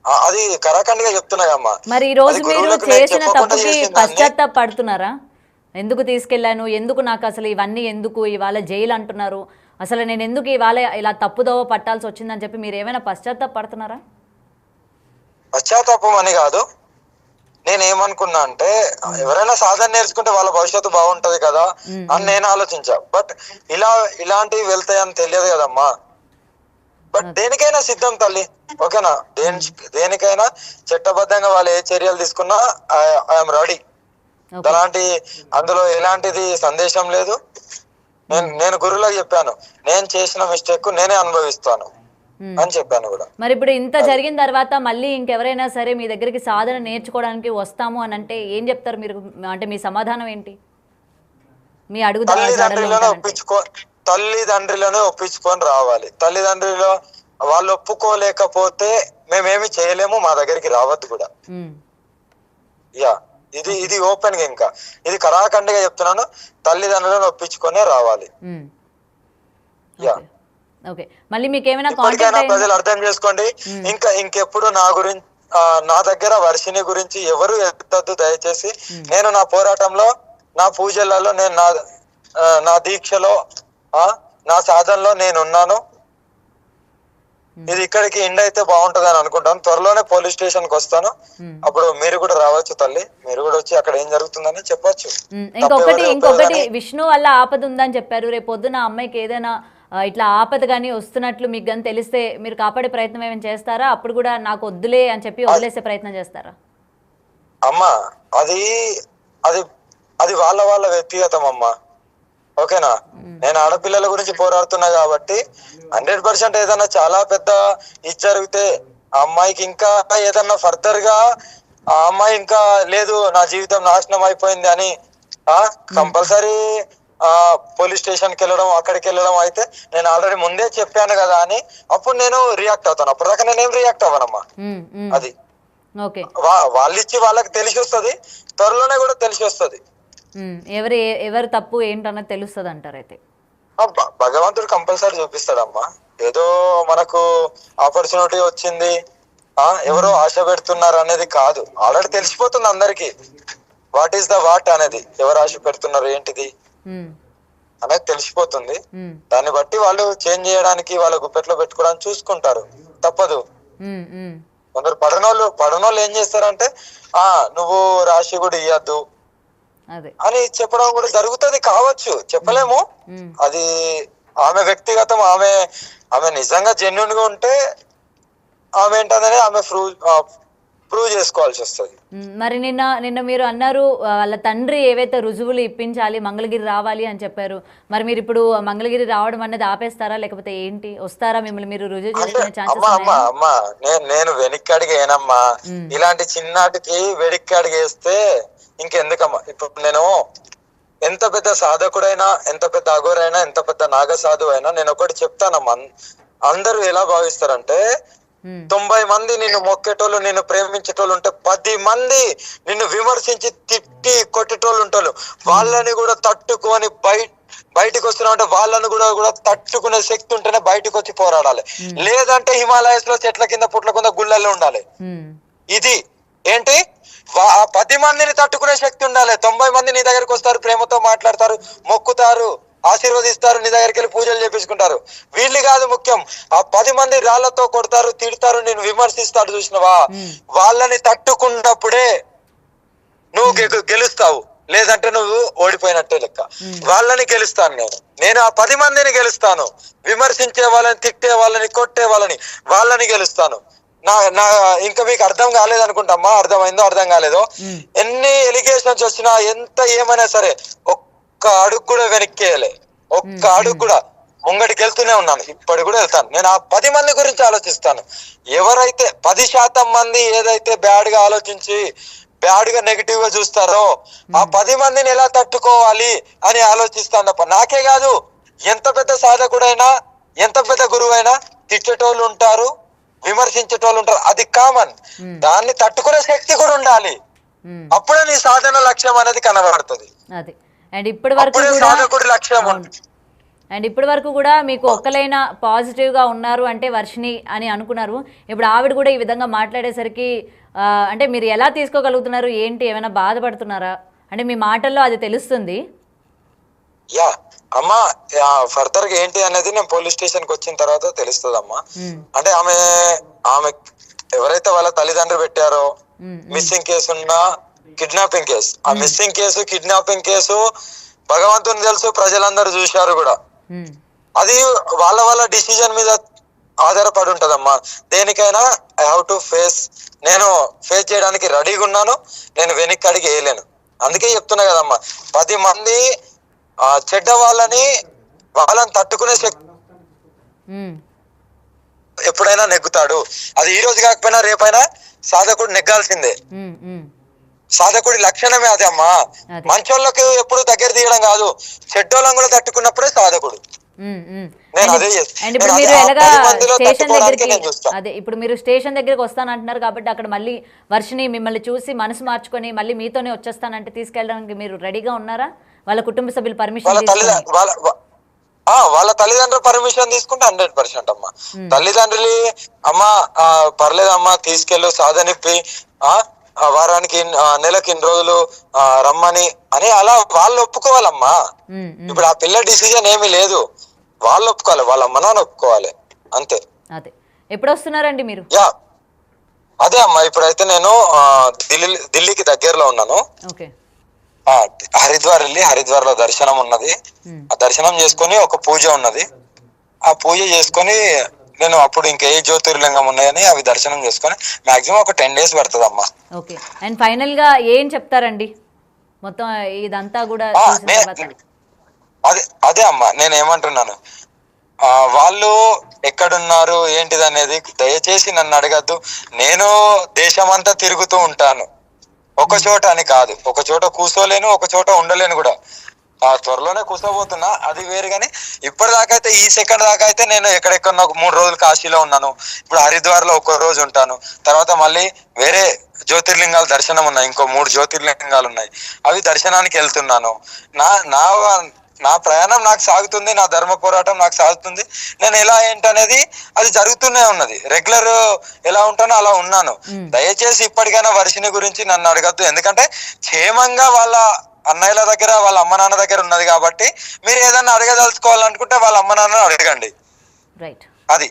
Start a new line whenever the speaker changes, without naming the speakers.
అది కరాఖండిగా చెప్తున్నాయమ్మా.
మరి ఈ
అది
రోజు మీరు
గురువులకు నేను
చేసిన
చెప్పకుండా
తప్పుకి
చేసిన దాన్ని.
పశ్చాత్తాపడుతున్నారా? ఎందుకు తీసుకెళ్ళాను, ఎందుకు నాకు అసలు ఇవన్నీ, ఎందుకు ఇవాళ జైలు అంటున్నారు, అసలు నేను ఎందుకు ఇవాళ ఇలా తప్పుదోవ పట్టాల్సి వచ్చిందని చెప్పి మీరు ఏమైనా పశ్చాత్తాపడుతున్నారా?
పశ్చాత్తాపం అని కాదు, నేను ఏమనుకున్నా అంటే ఎవరైనా సాధన నేర్చుకుంటే వాళ్ళ భవిష్యత్తు బాగుంటది కదా అని నేను ఆలోచించా. బట్ ఇలాంటివి వెళ్తాయని తెలియదు కదమ్మా. బట్ దేనికైనా సిద్ధం తల్లి, ఓకేనా? దేనికైనా చట్టబద్ధంగా వాళ్ళు ఏ చర్యలు తీసుకున్నా ఐఎమ్ రెడీ. అలాంటి అందులో ఎలాంటిది సందేశం లేదు. నేను గురువులకు చెప్పాను, నేను చేసిన మిస్టేక్ నేనే అనుభవిస్తాను అని చెప్పాను కూడా.
మరి ఇప్పుడు ఇంత జరిగిన తర్వాత మళ్ళీ ఇంకెవరైనా సరే మీ దగ్గరికి సాధన నేర్చుకోవడానికి వస్తాము అని అంటే ఏం చెప్తారు మీరు? అంటే మీ సమాధానం ఏంటి? మీ అడుగు
తల్లిదండ్రులను ఒప్పించుకొని రావాలి. తల్లిదండ్రులు వాళ్ళు ఒప్పుకోలేకపోతే మేమేమి చేయలేము, మా దగ్గరికి రావద్దు కూడా. యా, ఇది ఓపెన్ గా, ఇంకా ఇది కరాఖండిగా చెప్తున్నాను, తల్లిదండ్రులను ఒప్పించుకొనే రావాలి. Yeah,
okay. మళ్ళీ మీకు ఏమైనా
ఇప్పటికైనా ప్రజలు అర్థం చేసుకోండి. ఇంకెప్పుడు నా గురించి, నా దగ్గర వర్షిని గురించి ఎవరు ఎత్తద్దు దయచేసి. నేను నా పోరాటంలో, నా పూజలలో, నేను నా దీక్షలో, నా సాధనలో నేనున్నాను. ఇది ఇక్కడికి ఎండ్ అయితే బాగుంటది అని అనుకుంటాను. త్వరలోనే పోలీస్ స్టేషన్ కి వస్తాను. అప్పుడు మీరు కూడా రావచ్చు తల్లి, మీరు కూడా వచ్చి అక్కడ ఏం జరుగుతుందని చెప్పొచ్చు.
ఇంకొకటి విష్ణు వల్ల ఆపద ఉందని చెప్పారు. రేపు పొద్దున అమ్మాయికి ఏదైనా ఇట్లా ఆపద కానీ వస్తున్నట్లు మీకు కానీ తెలిస్తే మీరు కాపాడే ప్రయత్నం ఏమైనా చేస్తారా? అప్పుడు కూడా నాకు వద్దులే అని చెప్పి వదిలేసే ప్రయత్నం చేస్తారా?
అమ్మా, అది అది అది వాళ్ళ వ్యక్తిగతం అమ్మా, ఓకేనా? నేను ఆడపిల్లల గురించి పోరాడుతున్నా కాబట్టి 100% ఏదన్నా చాలా పెద్ద ఇది జరిగితే ఆ అమ్మాయికి ఇంకా ఏదన్నా ఫర్దర్ గా ఆ అమ్మాయి ఇంకా లేదు నా జీవితం నాశనం అయిపోయింది అని కంపల్సరీ పోలీస్ స్టేషన్ కి వెళ్ళడం, అక్కడికి వెళ్ళడం అయితే నేను ఆల్రెడీ ముందే చెప్పాను కదా అని అప్పుడు నేను రియాక్ట్ అవుతాను. అప్పటిదాకా నేనేం రియాక్ట్ అవ్వనమ్మా. అది వాళ్ళిచ్చి వాళ్ళకి తెలిసి వస్తుంది, త్వరలోనే కూడా తెలిసి వస్తుంది
ఎవరు తప్పు ఏంటన్నది తెలుస్తుంది అంటారు. అయితే
భగవంతుడు కంపల్సరీ చూపిస్తాడమ్మా. ఏదో మనకు ఆపర్చునిటీ వచ్చింది, ఎవరో ఆశ పెడుతున్నారు అనేది కాదు. ఆల్రెడీ తెలిసిపోతుంది అందరికి వాట్ ఈస్ ద వాట్ అనేది, ఎవరు ఆశ పెడుతున్నారు ఏంటిది అనేది తెలిసిపోతుంది. దాన్ని బట్టి వాళ్ళు చేంజ్ చేయడానికి, వాళ్ళ గుప్పెట్లో పెట్టుకోవడానికి చూసుకుంటారు, తప్పదు. కొందరు పడనోళ్ళు ఏం చేస్తారంటే నువ్వు రాశి కూడా ఇయ్యద్దు అని చెప్పడం కూడా జరుగుతుంది కావచ్చు, చెప్పలేము. అది ఆమె వ్యక్తిగతం. ఆమె నిజంగా జెన్యున్ గా ఉంటే ఆమె ఏంటనే ఆమె ప్రూవ్ చేసుకోవాల్సి వస్తుంది.
మరి నిన్న మీరు అన్నారు వాళ్ళ తండ్రి ఏవైతే రుజువులు ఇప్పించాలి, మంగళగిరి రావాలి అని చెప్పారు. మరి మీరు ఇప్పుడు మంగళగిరి రావడం అన్నది ఆపేస్తారా, లేకపోతే ఏంటి? వస్తారా? మిమ్మల్ని మీరు రుజువు చేసుకునే ఛాన్సెస్
అమ్మా, నేను వెనక్కి అడిగేనమ్మా. ఇలాంటి చిన్నాటికి వెనక్కి అడిగేస్తే ఇంకెందుకమ్మా. ఇప్పుడు నేను ఎంత పెద్ద సాధకుడైనా, ఎంత పెద్ద అఘోరైనా, ఎంత పెద్ద నాగసాధు అయినా నేను ఒకటి చెప్తానమ్మా. అందరూ ఎలా భావిస్తారంటే 90 మంది నిన్ను మొక్కేటోళ్ళు, నిన్ను ప్రేమించేటోళ్ళు ఉంటే 10 మంది నిన్ను విమర్శించి తిట్టి కొట్టేటోళ్ళు ఉంటారు. వాళ్ళని కూడా తట్టుకొని బయటకు వస్తున్నావు అంటే వాళ్ళని కూడా తట్టుకునే శక్తి ఉంటేనే బయటకు వచ్చి పోరాడాలి. లేదంటే హిమాలయస్ లో చెట్ల కింద పుట్ల కింద గుళ్ళల్లో ఉండాలి. ఇది ఏంటి, 10 మందిని తట్టుకునే శక్తి ఉండాలి. 90 మంది నీ దగ్గరికి వస్తారు, ప్రేమతో మాట్లాడతారు, మొక్కుతారు, ఆశీర్వదిస్తారు, నీ దగ్గరికి వెళ్ళి పూజలు చేపించుకుంటారు. వీళ్ళు కాదు ముఖ్యం. ఆ 10 మంది రాళ్లతో కొడతారు, తిడతారు, నేను విమర్శిస్తాడు, చూసినవా? వాళ్ళని తట్టుకున్నప్పుడే నువ్వు గెలుస్తావు, లేదంటే నువ్వు ఓడిపోయినట్టే లెక్క. వాళ్ళని గెలుస్తాను నేను ఆ 10 మందిని గెలుస్తాను. విమర్శించే వాళ్ళని, తిట్టే వాళ్ళని, కొట్టే వాళ్ళని గెలుస్తాను. నా ఇంకా మీకు అర్థం కాలేదనుకుంటామ్మా. అర్థమైందో అర్థం కాలేదో, ఎన్ని ఎలిగేషన్స్ వచ్చినా, ఎంత ఏమైనా సరే ఒక్క అడుగు కూడా వెనక్కేయలే, ఒక్క అడుగు కూడా ముంగడికి వెళ్తూనే ఉన్నాను. ఇప్పటి కూడా వెళ్తాను. నేను ఆ 10 మంది గురించి ఆలోచిస్తాను. ఎవరైతే 10% మంది ఏదైతే బ్యాడ్ గా ఆలోచించి బ్యాడ్ గా నెగిటివ్ గా చూస్తారో ఆ 10 మందిని ఎలా తట్టుకోవాలి అని ఆలోచిస్తాను తప్ప. నాకే కాదు, ఎంత పెద్ద సాధకుడైనా, ఎంత పెద్ద గురువు అయినా తిట్టేటోళ్ళు ఉంటారు, విమర్శించేటోళ్ళు ఉంటారు, అది కామన్. దాన్ని తట్టుకునే శక్తి కూడా ఉండాలి. అప్పుడే నీ సాధన లక్ష్యం అనేది కనబడుతుంది.
అండ్ ఇప్పటి వరకు
సాధకుడి లక్ష్యం
అండ్ ఇప్పటి వరకు కూడా మీకు ఒక్కలైనా పాజిటివ్గా ఉన్నారు అంటే వర్షిణి అని అనుకున్నారు. ఇప్పుడు ఆవిడ కూడా ఈ విధంగా మాట్లాడేసరికి అంటే మీరు ఎలా తీసుకోగలుగుతున్నారు, ఏంటి, ఏమైనా బాధపడుతున్నారా? అంటే మీ మాటల్లో అది తెలుస్తుంది.
యా అమ్మా, ఫర్దర్ గా ఏంటి అనేది నేను పోలీస్ స్టేషన్ కి వచ్చిన తర్వాత తెలుస్తుంది అమ్మా. అంటే ఆమె ఎవరైతే వాళ్ళ తల్లిదండ్రులు పెట్టారో మిస్సింగ్ కేసు ఉన్న కిడ్నాపింగ్ కేసు, ఆ మిస్సింగ్ కేసు కిడ్నాపింగ్ కేసు భగవంతుని తెలుసు, ప్రజలందరూ చూశారు కూడా. అది వాళ్ళ డిసిజన్ మీద ఆధారపడి ఉంటదమ్మా. దేనికైనా ఐ హావ్ టు ఫేస్, నేను ఫేస్ చేయడానికి రెడీగా ఉన్నాను. నేను వెనక్కి అడిగి వేయలేను. అందుకే చెప్తున్నా కదమ్మా, 10 మంది చెడ్డ వాళ్ళని తట్టుకునే శక్తి ఎప్పుడైనా నెగ్గుతాడు. అది ఈ రోజు కాకపోయినా రేపైనా సాధకుడు నెగ్గాల్సిందే. సాధకుడి లక్షణమే అదే అమ్మా. మంచోళ్ళకి ఎప్పుడు దగ్గర తీయడం కాదు, చెడ్డోళ్ళని కూడా తట్టుకున్నప్పుడే సాధకుడు.
ఇప్పుడు మీరు స్టేషన్ దగ్గరికి వస్తానంటున్నారు కాబట్టి అక్కడ మళ్ళీ వర్షిని మిమ్మల్ని చూసి మనసు మార్చుకొని మళ్ళీ మీతోనే వచ్చేస్తానంటే తీసుకెళ్ళడానికి మీరు రెడీగా ఉన్నారా? వాళ్ళ కుటుంబ సభ్యులు పర్మిషన్
వాళ్ళ తల్లిదండ్రుల పర్మిషన్ తీసుకుంటే 100% అమ్మా. తల్లిదండ్రులు అమ్మా పర్లేదమ్మా తీసుకెళ్ళు, సాధనిప్పి వారానికి నెలకి 2 రోజులు రమ్మని అని అలా వాళ్ళు ఒప్పుకోవాలమ్మా. ఇప్పుడు ఆ పిల్ల డిసిజన్ ఏమీ లేదు, వాళ్ళు ఒప్పుకోవాలి, వాళ్ళ అమ్మ నాన్న ఒప్పుకోవాలి, అంతే.
అదే ఎప్పుడు వస్తున్నారండి మీరు?
యా అదే అమ్మా, ఇప్పుడైతే నేను ఢిల్లీకి దగ్గరలో ఉన్నాను. హరిద్వార్ వెళ్ళి, హరిద్వార్ లో దర్శనం ఉన్నది. ఆ దర్శనం చేసుకొని ఒక పూజ ఉన్నది. ఆ పూజ చేసుకొని నేను అప్పుడు ఇంకా ఏ జ్యోతిర్లింగం ఉన్నాయని అవి దర్శనం చేసుకొని మాక్సిమం ఒక 10 days పడుతుంది అమ్మా.
ఓకే. అండ్ ఫైనల్ గా ఏం చెప్తారండి మొత్తం ఇదంతా కూడా?
అదే అమ్మా, నేను ఏమంటున్నాను, వాళ్ళు ఎక్కడున్నారు ఏంటిది అనేది దయచేసి నన్ను అడగద్దు. నేను దేశమంతా తిరుగుతూ ఉంటాను, ఒక చోట అని కాదు. ఒక చోట కూర్చోలేను, ఒక చోట ఉండలేను కూడా. త్వరలోనే కూర్చోబోతున్నా, అది వేరు. కానీ ఇప్పటిదాకా అయితే, ఈ సెకండ్ దాకా అయితే నేను ఎక్కడెక్కడ 3 రోజులు కాశీలో ఉన్నాను. ఇప్పుడు హరిద్వార్ లో 1 రోజు ఉంటాను. తర్వాత మళ్ళీ వేరే జ్యోతిర్లింగాలు దర్శనం ఉన్నాయి, ఇంకో 3 జ్యోతిర్లింగాలు ఉన్నాయి, అవి దర్శనానికి వెళ్తున్నాను. నా ప్రయాణం నాకు సాగుతుంది, నా ధర్మ పోరాటం నాకు సాగుతుంది. నేను ఎలా ఏంటనేది అది జరుగుతూనే ఉన్నది. రెగ్యులర్ ఎలా ఉంటానో అలా ఉన్నాను. దయచేసి ఇప్పటికైనా వర్షిని గురించి నన్ను అడగద్దు. ఎందుకంటే క్షేమంగా వాళ్ళ అన్నయ్యల దగ్గర, వాళ్ళ అమ్మ నాన్న దగ్గర ఉన్నది కాబట్టి మీరు ఏదన్నా అడగదలుచుకోవాలనుకుంటే వాళ్ళ అమ్మ నాన్న అడగండి. అది